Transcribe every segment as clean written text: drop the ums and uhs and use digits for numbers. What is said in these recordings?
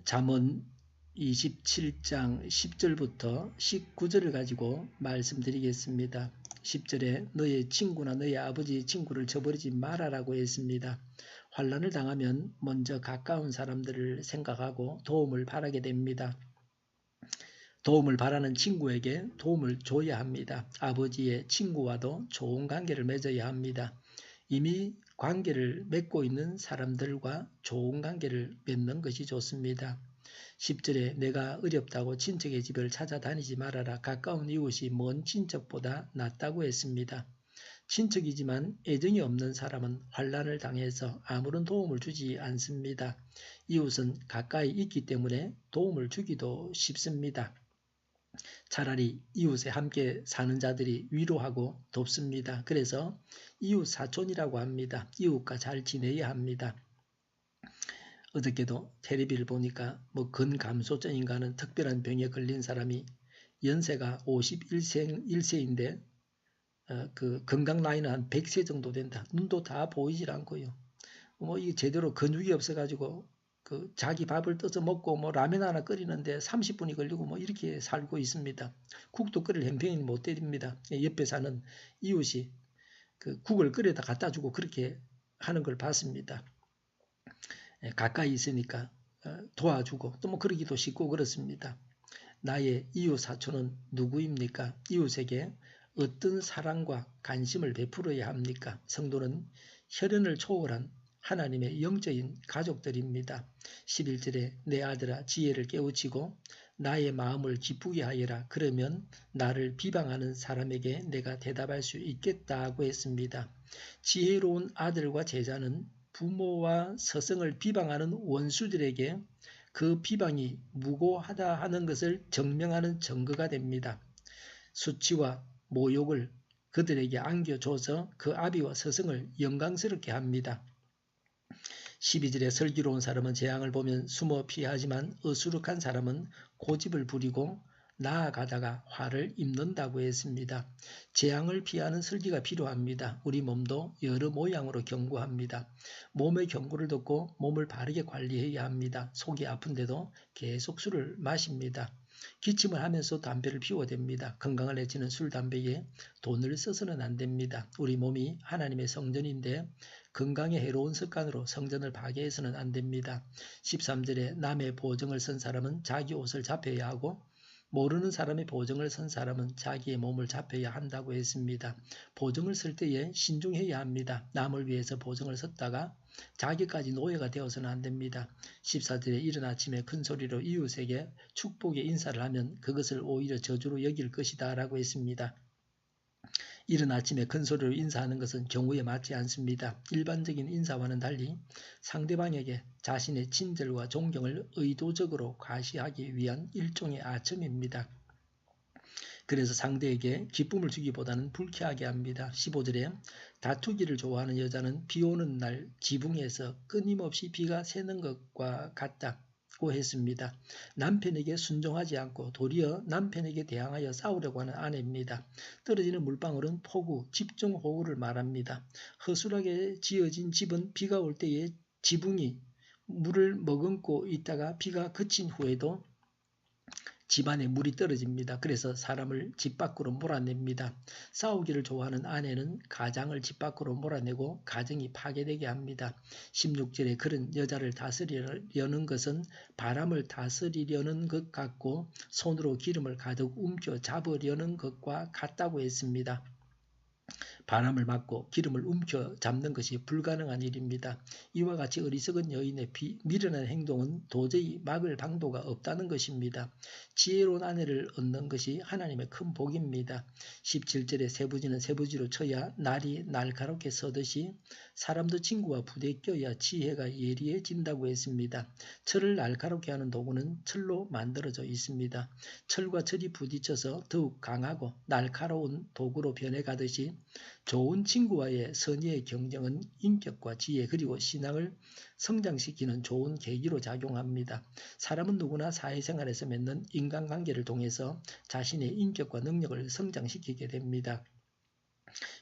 잠언 27장 10절부터 19절을 가지고 말씀드리겠습니다. 10절에 너의 친구나 너의 아버지의 친구를 저버리지 말아라고 했습니다. 환난을 당하면 먼저 가까운 사람들을 생각하고 도움을 바라게 됩니다. 도움을 바라는 친구에게 도움을 줘야 합니다. 아버지의 친구와도 좋은 관계를 맺어야 합니다. 이미 관계를 맺고 있는 사람들과 좋은 관계를 맺는 것이 좋습니다. 10절에 내가 어렵다고 친척의 집을 찾아다니지 말아라. 가까운 이웃이 먼 친척보다 낫다고 했습니다. 친척이지만 애정이 없는 사람은 환난을 당해서 아무런 도움을 주지 않습니다. 이웃은 가까이 있기 때문에 도움을 주기도 쉽습니다. 차라리 이웃에 함께 사는 자들이 위로하고 돕습니다. 그래서 이웃 사촌이라고 합니다. 이웃과 잘 지내야 합니다. 어저께도 텔레비를 보니까 근감소증인가 하는 특별한 병에 걸린 사람이 연세가 51세인데 그 건강 나이는 한 100세 정도 된다. 눈도 다 보이질 않고요. 이게 제대로 근육이 없어가지고 자기 밥을 떠서 먹고 라면 하나 끓이는데 30분이 걸리고 이렇게 살고 있습니다. 국도 끓일 형편이 못 됩니다. 옆에 사는 이웃이 국을 끓여다 갖다 주고 그렇게 하는 걸 봤습니다. 가까이 있으니까 도와주고 또 그러기도 쉽고 그렇습니다. 나의 이웃 사촌은 누구입니까? 이웃에게 어떤 사랑과 관심을 베풀어야 합니까? 성도는 혈연을 초월한 하나님의 영적인 가족들입니다. 11절에 내 아들아 지혜를 깨우치고 나의 마음을 기쁘게 하여라. 그러면 나를 비방하는 사람에게 내가 대답할 수 있겠다고 했습니다. 지혜로운 아들과 제자는 부모와 스승을 비방하는 원수들에게 그 비방이 무고하다 하는 것을 증명하는 증거가 됩니다. 수치와 모욕을 그들에게 안겨줘서 그 아비와 스승을 영광스럽게 합니다. 12절에 슬기로운 사람은 재앙을 보면 숨어 피하지만 어수룩한 사람은 고집을 부리고 나아가다가 화를 입는다고 했습니다. 재앙을 피하는 슬기가 필요합니다. 우리 몸도 여러 모양으로 경고합니다. 몸의 경고를 듣고 몸을 바르게 관리해야 합니다. 속이 아픈데도 계속 술을 마십니다. 기침을 하면서 담배를 피워야 됩니다. 건강을 해치는 술, 담배에 돈을 써서는 안 됩니다. 우리 몸이 하나님의 성전인데 건강에 해로운 습관으로 성전을 파괴해서는 안 됩니다. 13절에 남의 보증을 쓴 사람은 자기 옷을 잡혀야 하고 모르는 사람의 보증을 쓴 사람은 자기의 몸을 잡혀야 한다고 했습니다. 보증을 쓸 때에 신중해야 합니다. 남을 위해서 보증을 썼다가 자기까지 노예가 되어서는 안 됩니다. 14절에 이른 아침에 큰 소리로 이웃에게 축복의 인사를 하면 그것을 오히려 저주로 여길 것이다 라고 했습니다. 이른 아침에 큰 소리로 인사하는 것은 경우에 맞지 않습니다. 일반적인 인사와는 달리 상대방에게 자신의 친절과 존경을 의도적으로 과시하기 위한 일종의 아첨입니다. 그래서 상대에게 기쁨을 주기보다는 불쾌하게 합니다. 15절에 다투기를 좋아하는 여자는 비 오는 날 지붕에서 끊임없이 비가 새는 것과 같다고 했습니다. 남편에게 순종하지 않고 도리어 남편에게 대항하여 싸우려고 하는 아내입니다. 떨어지는 물방울은 폭우, 집중호우를 말합니다. 허술하게 지어진 집은 비가 올 때에 지붕이 물을 머금고 있다가 비가 그친 후에도 집안에 물이 떨어집니다. 그래서 사람을 집 밖으로 몰아냅니다. 싸우기를 좋아하는 아내는 가장을 집 밖으로 몰아내고 가정이 파괴되게 합니다. 16절에 그런 여자를 다스리려는 것은 바람을 다스리려는 것 같고 손으로 기름을 가득 움켜 잡으려는 것과 같다고 했습니다. 바람을 막고 기름을 움켜 잡는 것이 불가능한 일입니다. 이와 같이 어리석은 여인의 미련한 행동은 도저히 막을 방도가 없다는 것입니다. 지혜로운 아내를 얻는 것이 하나님의 큰 복입니다. 17절에 세부지는 세부지로 쳐야 날이 날카롭게 서듯이 사람도 친구와 부대껴야 지혜가 예리해진다고 했습니다. 철을 날카롭게 하는 도구는 철로 만들어져 있습니다. 철과 철이 부딪혀서 더욱 강하고 날카로운 도구로 변해가듯이 좋은 친구와의 선의의 경쟁은 인격과 지혜 그리고 신앙을 성장시키는 좋은 계기로 작용합니다. 사람은 누구나 사회생활에서 맺는 인간관계를 통해서 자신의 인격과 능력을 성장시키게 됩니다.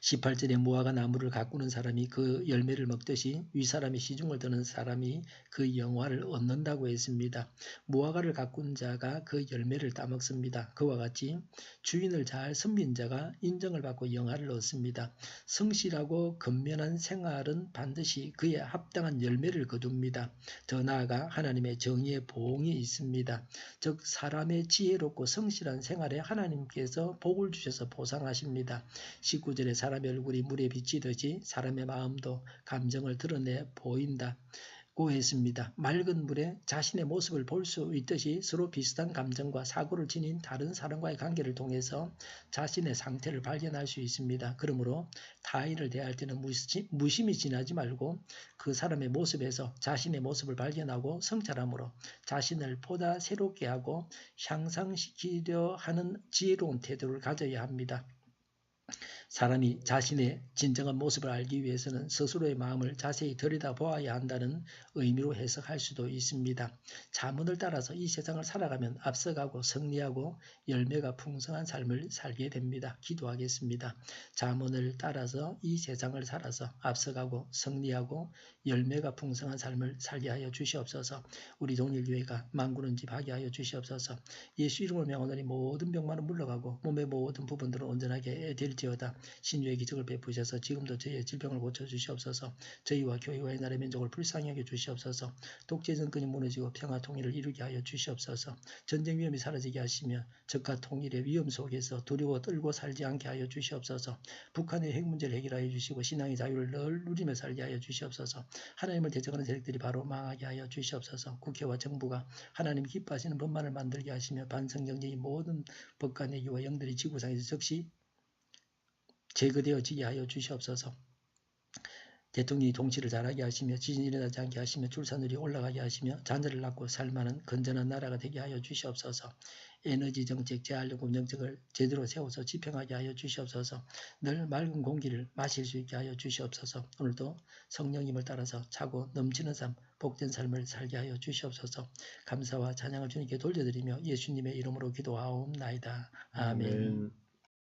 18절에 무화과 나무를 가꾸는 사람이 그 열매를 먹듯이 윗사람이 시중을 드는 사람이 그 영화를 얻는다고 했습니다. 무화과를 가꾼 자가 그 열매를 따먹습니다. 그와 같이 주인을 잘 섬긴 자가 인정을 받고 영화를 얻습니다. 성실하고 근면한 생활은 반드시 그에 합당한 열매를 거둡니다. 더 나아가 하나님의 정의의 보응이 있습니다. 즉 사람의 지혜롭고 성실한 생활에 하나님께서 복을 주셔서 보상하십니다. 19절에 사람의 얼굴이 물에 비치듯이 사람의 마음도 감정을 드러내 보인다고 했습니다. 맑은 물에 자신의 모습을 볼 수 있듯이 서로 비슷한 감정과 사고를 지닌 다른 사람과의 관계를 통해서 자신의 상태를 발견할 수 있습니다. 그러므로 타인을 대할 때는 무심히 지나지 말고 그 사람의 모습에서 자신의 모습을 발견하고 성찰함으로 자신을 보다 새롭게 하고 향상시키려 하는 지혜로운 태도를 가져야 합니다. 사람이 자신의 진정한 모습을 알기 위해서는 스스로의 마음을 자세히 들여다보아야 한다는 의미로 해석할 수도 있습니다. 자문을 따라서 이 세상을 살아가면 앞서가고 승리하고 열매가 풍성한 삶을 살게 됩니다. 기도하겠습니다. 자문을 따라서 이 세상을 살아서 앞서가고 승리하고 열매가 풍성한 삶을 살게 하여 주시옵소서. 우리 동일교회가 만군은집하게 하여 주시옵소서. 예수 이름을 명하노니 모든 병만은 물러가고 몸의 모든 부분들은 온전하게 될지어다. 신유의 기적을 베푸셔서 지금도 저희의 질병을 고쳐주시옵소서. 저희와 교회와의 나라의 민족을 불쌍히 여겨 주시옵소서. 독재 정권이 무너지고 평화 통일을 이루게 하여 주시옵소서. 전쟁 위험이 사라지게 하시며 적과 통일의 위험 속에서 두려워 떨고 살지 않게 하여 주시옵소서. 북한의 핵 문제를 해결하여 주시고 신앙의 자유를 늘 누리며 살게 하여 주시옵소서. 하나님을 대적하는 세력들이 바로 망하게 하여 주시옵소서. 국회와 정부가 하나님 기뻐하시는 법만을 만들게 하시며 반성경제의 모든 법과 내기와 영들이 지구상에서 즉시 제거되어지게 하여 주시옵소서. 대통령이 통치를 잘하게 하시며 지진이 일어나지 않게 하시며 출산율이 올라가게 하시며 자녀를 낳고 살만한 건전한 나라가 되게 하여 주시옵소서. 에너지 정책, 재활용금 정책을 제대로 세워서 집행하게 하여 주시옵소서. 늘 맑은 공기를 마실 수 있게 하여 주시옵소서. 오늘도 성령님을 따라서 차고 넘치는 삶, 복된 삶을 살게 하여 주시옵소서. 감사와 찬양을 주님께 돌려드리며 예수님의 이름으로 기도하옵나이다. 아멘.